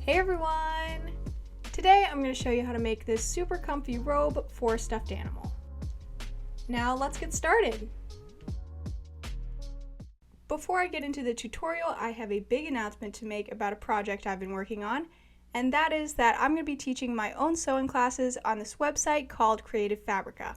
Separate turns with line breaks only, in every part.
Hey everyone! Today I'm going to show you how to make this super comfy robe for a stuffed animal. Now let's get started! Before I get into the tutorial, I have a big announcement to make about a project I've been working on, and that is that I'm going to be teaching my own sewing classes on this website called Creative Fabrica.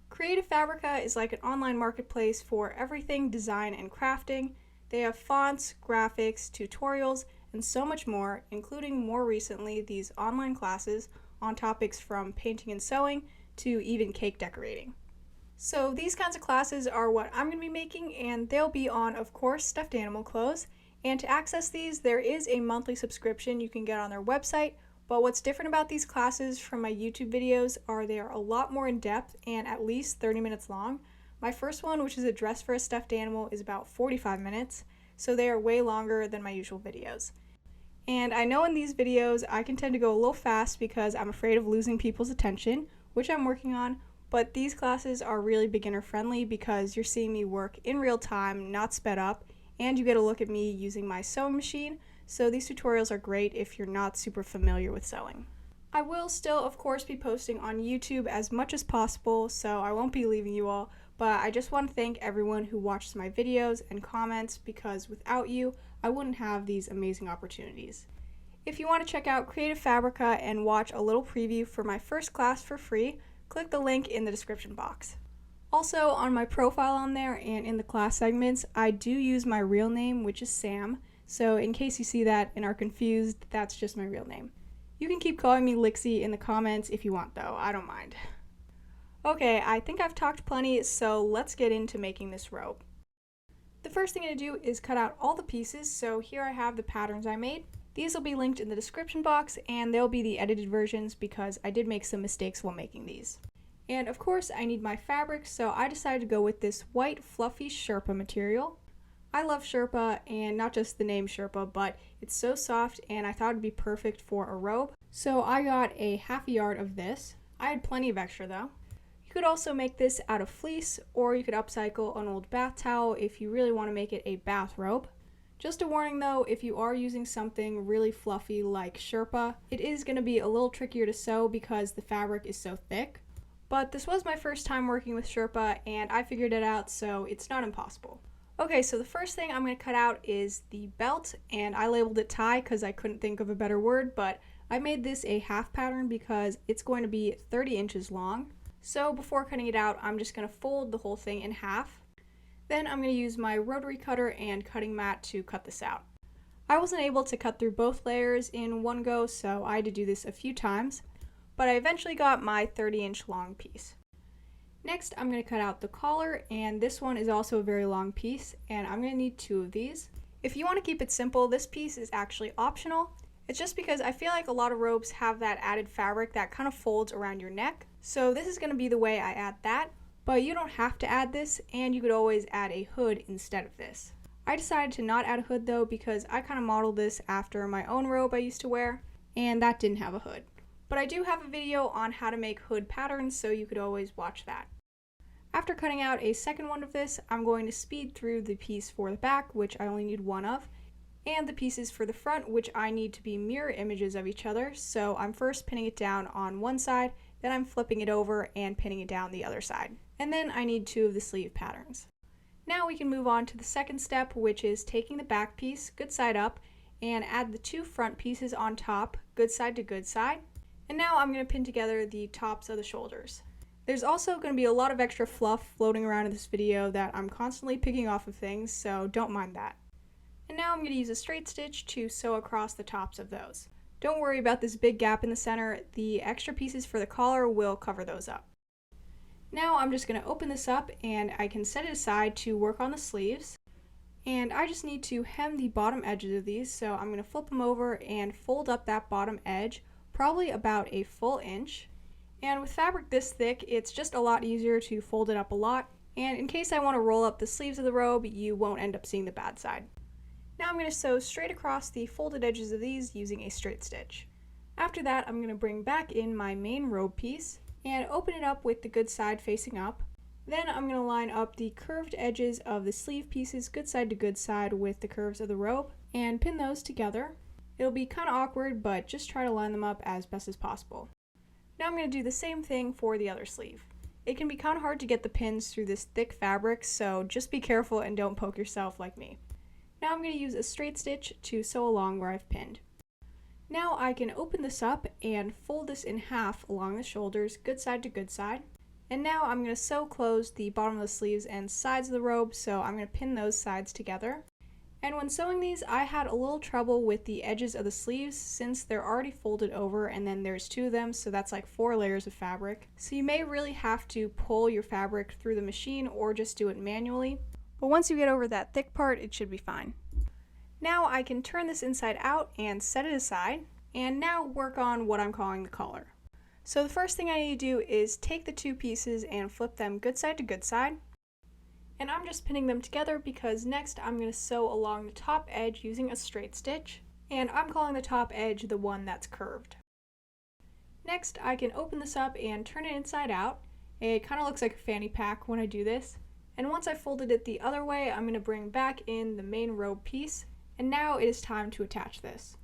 Creative Fabrica is like an online marketplace for everything design and crafting. They have fonts, graphics, tutorials, and so much more, including more recently these online classes on topics from painting and sewing to even cake decorating. So these kinds of classes are what I'm going to be making, and they'll be on, of course, stuffed animal clothes. And to access these, there is a monthly subscription you can get on their website, but what's different about these classes from my YouTube videos are they are a lot more in depth and at least 30 minutes long. My first one, which is a dress for a stuffed animal, is about 45 minutes, so they are way longer than my usual videos. And I know in these videos I can tend to go a little fast because I'm afraid of losing people's attention, which I'm working on, but these classes are really beginner friendly because you're seeing me work in real time, not sped up, and you get a look at me using my sewing machine, so these tutorials are great if you're not super familiar with sewing. I will still, of course, be posting on YouTube as much as possible, so I won't be leaving you all, but I just want to thank everyone who watches my videos and comments because without you, I wouldn't have these amazing opportunities. If you want to check out Creative Fabrica and watch a little preview for my first class for free, click the link in the description box. Also, on my profile on there and in the class segments, I do use my real name, which is Sam, so in case you see that and are confused, that's just my real name. You can keep calling me Lixie in the comments if you want though, I don't mind. Okay, I think I've talked plenty, so let's get into making this robe. The first thing I'm going to do is cut out all the pieces, so here I have the patterns I made. These will be linked in the description box, and they'll be the edited versions because I did make some mistakes while making these. And of course I need my fabric, so I decided to go with this white fluffy Sherpa material. I love Sherpa, and not just the name Sherpa, but it's so soft and I thought it'd be perfect for a robe. So I got a half a yard of this. I had plenty of extra though. You could also make this out of fleece, or you could upcycle an old bath towel if you really want to make it a bathrobe. Just a warning though, if you are using something really fluffy like Sherpa, it is going to be a little trickier to sew because the fabric is so thick. But this was my first time working with Sherpa and I figured it out, so it's not impossible. Okay, so the first thing I'm going to cut out is the belt, and I labeled it tie because I couldn't think of a better word, but I made this a half pattern because it's going to be 30 inches long. So before cutting it out, I'm just going to fold the whole thing in half. Then I'm going to use my rotary cutter and cutting mat to cut this out. I wasn't able to cut through both layers in one go, so I had to do this a few times, but I eventually got my 30-inch long piece. Next, I'm going to cut out the collar, and this one is also a very long piece, and I'm going to need 2 of these. If you want to keep it simple, this piece is actually optional. It's just because I feel like a lot of robes have that added fabric that kind of folds around your neck. So this is going to be the way I add that, but you don't have to add this, and you could always add a hood instead of this. I decided to not add a hood though because I kind of modeled this after my own robe I used to wear, and that didn't have a hood. But I do have a video on how to make hood patterns, so you could always watch that. After cutting out a second one of this, I'm going to speed through the piece for the back, which I only need 1 of, and the pieces for the front, which I need to be mirror images of each other. So I'm first pinning it down on one side, then I'm flipping it over and pinning it down the other side. And then I need 2 of the sleeve patterns. Now we can move on to the second step, which is taking the back piece, good side up, and add the 2 front pieces on top, good side to good side. And now I'm going to pin together the tops of the shoulders. There's also going to be a lot of extra fluff floating around in this video that I'm constantly picking off of things, so don't mind that. And now I'm going to use a straight stitch to sew across the tops of those. Don't worry about this big gap in the center, the extra pieces for the collar will cover those up. Now I'm just going to open this up and I can set it aside to work on the sleeves. And I just need to hem the bottom edges of these, so I'm going to flip them over and fold up that bottom edge, probably about a full inch. And with fabric this thick, it's just a lot easier to fold it up a lot, and in case I want to roll up the sleeves of the robe, you won't end up seeing the bad side. Now I'm going to sew straight across the folded edges of these using a straight stitch. After that, I'm going to bring back in my main robe piece and open it up with the good side facing up. Then I'm going to line up the curved edges of the sleeve pieces good side to good side with the curves of the robe and pin those together. It'll be kind of awkward, but just try to line them up as best as possible. Now I'm going to do the same thing for the other sleeve. It can be kind of hard to get the pins through this thick fabric, so just be careful and don't poke yourself like me. Now I'm going to use a straight stitch to sew along where I've pinned. Now I can open this up and fold this in half along the shoulders, good side to good side. And now I'm going to sew close the bottom of the sleeves and sides of the robe, so I'm going to pin those sides together. And when sewing these, I had a little trouble with the edges of the sleeves since they're already folded over and then there's 2 of them, so that's like 4 layers of fabric. So you may really have to pull your fabric through the machine or just do it manually. But once you get over that thick part, it should be fine. Now I can turn this inside out and set it aside, and now work on what I'm calling the collar. So the first thing I need to do is take the 2 pieces and flip them good side to good side. And I'm just pinning them together because next I'm going to sew along the top edge using a straight stitch, and I'm calling the top edge the one that's curved. Next I can open this up and turn it inside out. It kind of looks like a fanny pack when I do this. And once I folded it the other way, I'm going to bring back in the main robe piece, and now it is time to attach this.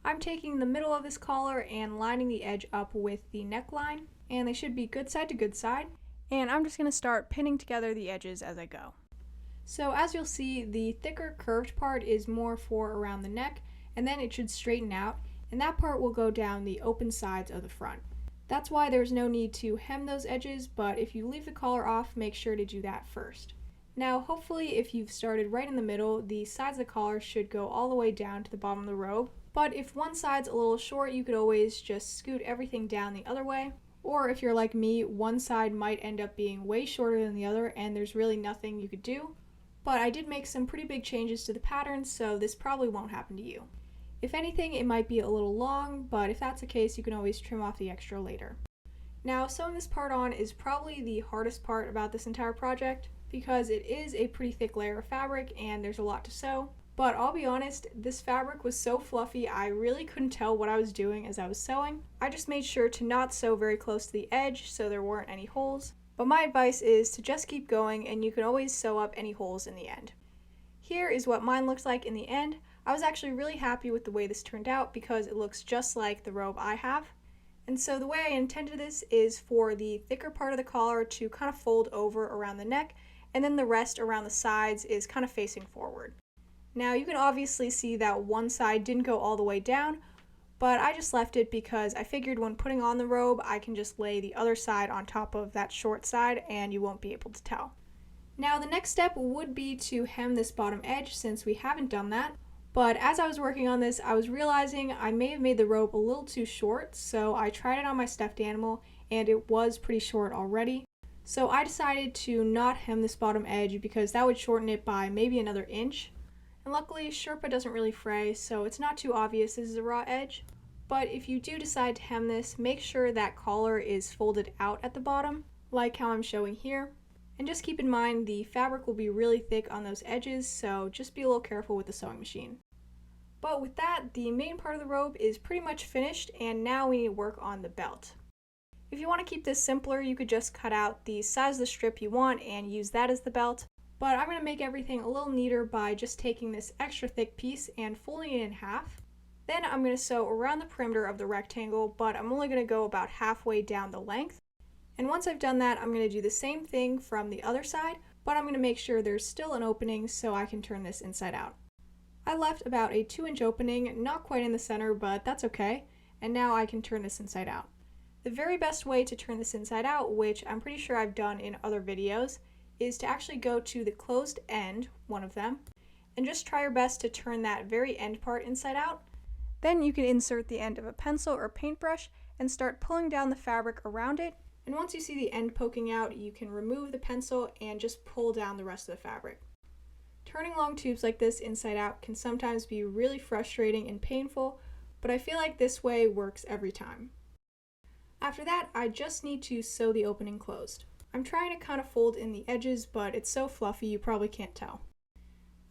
I'm taking the middle of this collar and lining the edge up with the neckline, and they should be good side to good side, and I'm just going to start pinning together the edges as I go. So as you'll see, the thicker curved part is more for around the neck, and then it should straighten out, and that part will go down the open sides of the front. That's why there's no need to hem those edges, but if you leave the collar off, make sure to do that first. Now hopefully if you've started right in the middle, the sides of the collar should go all the way down to the bottom of the robe. But if one side's a little short, you could always just scoot everything down the other way. Or if you're like me, one side might end up being way shorter than the other and there's really nothing you could do. But I did make some pretty big changes to the pattern, so this probably won't happen to you. If anything, it might be a little long, but if that's the case, you can always trim off the extra later. Now, sewing this part on is probably the hardest part about this entire project because it is a pretty thick layer of fabric and there's a lot to sew. But I'll be honest, this fabric was so fluffy I really couldn't tell what I was doing as I was sewing. I just made sure to not sew very close to the edge so there weren't any holes. But my advice is to just keep going and you can always sew up any holes in the end. Here is what mine looks like in the end. I was actually really happy with the way this turned out because it looks just like the robe I have. And so the way I intended this is for the thicker part of the collar to kind of fold over around the neck, and then the rest around the sides is kind of facing forward. Now you can obviously see that one side didn't go all the way down, but I just left it because I figured when putting on the robe I can just lay the other side on top of that short side and you won't be able to tell. Now the next step would be to hem this bottom edge since we haven't done that, but as I was working on this I was realizing I may have made the robe a little too short, so I tried it on my stuffed animal and it was pretty short already. So I decided to not hem this bottom edge because that would shorten it by maybe another inch. And luckily Sherpa doesn't really fray, so it's not too obvious this is a raw edge. But if you do decide to hem this, make sure that collar is folded out at the bottom, like how I'm showing here. And just keep in mind the fabric will be really thick on those edges, so just be a little careful with the sewing machine. But with that, the main part of the robe is pretty much finished, and now we need to work on the belt. If you want to keep this simpler, you could just cut out the size of the strip you want and use that as the belt. But I'm going to make everything a little neater by just taking this extra thick piece and folding it in half. Then I'm going to sew around the perimeter of the rectangle, but I'm only going to go about halfway down the length. And once I've done that, I'm going to do the same thing from the other side, but I'm going to make sure there's still an opening so I can turn this inside out. I left about a 2-inch opening, not quite in the center, but that's okay. And now I can turn this inside out. The very best way to turn this inside out, which I'm pretty sure I've done in other videos, is to actually go to the closed end, one of them, and just try your best to turn that very end part inside out. Then you can insert the end of a pencil or paintbrush and start pulling down the fabric around it, and once you see the end poking out, you can remove the pencil and just pull down the rest of the fabric. Turning long tubes like this inside out can sometimes be really frustrating and painful, but I feel like this way works every time. After that, I just need to sew the opening closed. I'm trying to kind of fold in the edges, but it's so fluffy you probably can't tell.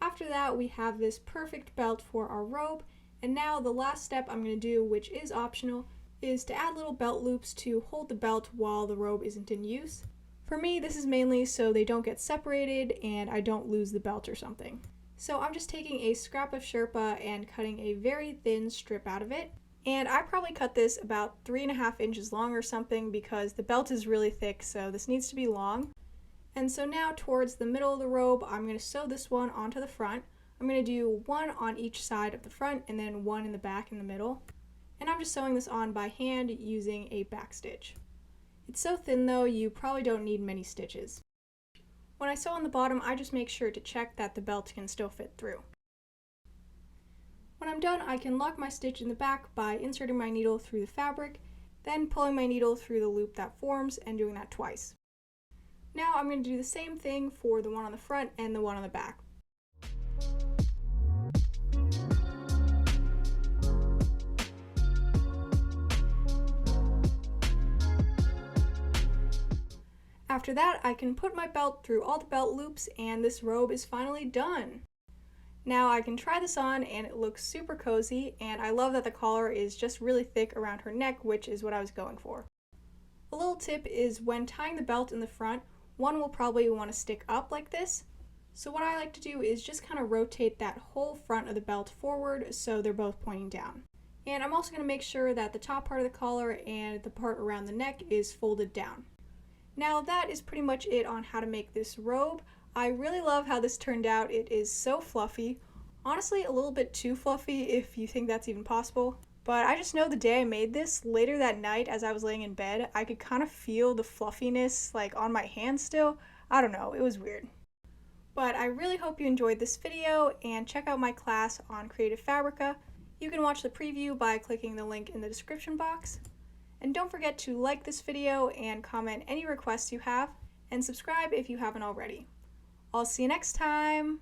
After that, we have this perfect belt for our robe, and now the last step I'm going to do, which is optional, is to add little belt loops to hold the belt while the robe isn't in use. For me, this is mainly so they don't get separated and I don't lose the belt or something. So I'm just taking a scrap of Sherpa and cutting a very thin strip out of it. And I probably cut this about 3.5 inches long or something because the belt is really thick, so this needs to be long. And so now towards the middle of the robe, I'm going to sew this one onto the front. I'm going to do one on each side of the front and then one in the back in the middle. And I'm just sewing this on by hand using a back stitch. It's so thin though, you probably don't need many stitches. When I sew on the bottom, I just make sure to check that the belt can still fit through. When I'm done, I can lock my stitch in the back by inserting my needle through the fabric, then pulling my needle through the loop that forms and doing that twice. Now I'm going to do the same thing for the one on the front and the one on the back. After that, I can put my belt through all the belt loops and this robe is finally done. Now I can try this on and it looks super cozy, and I love that the collar is just really thick around her neck, which is what I was going for. A little tip is when tying the belt in the front, one will probably want to stick up like this. So what I like to do is just kind of rotate that whole front of the belt forward so they're both pointing down. And I'm also going to make sure that the top part of the collar and the part around the neck is folded down. Now that is pretty much it on how to make this robe. I really love how this turned out. It is so fluffy. Honestly, a little bit too fluffy if you think that's even possible. But I just know the day I made this, later that night as I was laying in bed, I could kind of feel the fluffiness like on my hand still. I don't know, it was weird. But I really hope you enjoyed this video and check out my class on Creative Fabrica. You can watch the preview by clicking the link in the description box. And don't forget to like this video and comment any requests you have, and subscribe if you haven't already. I'll see you next time!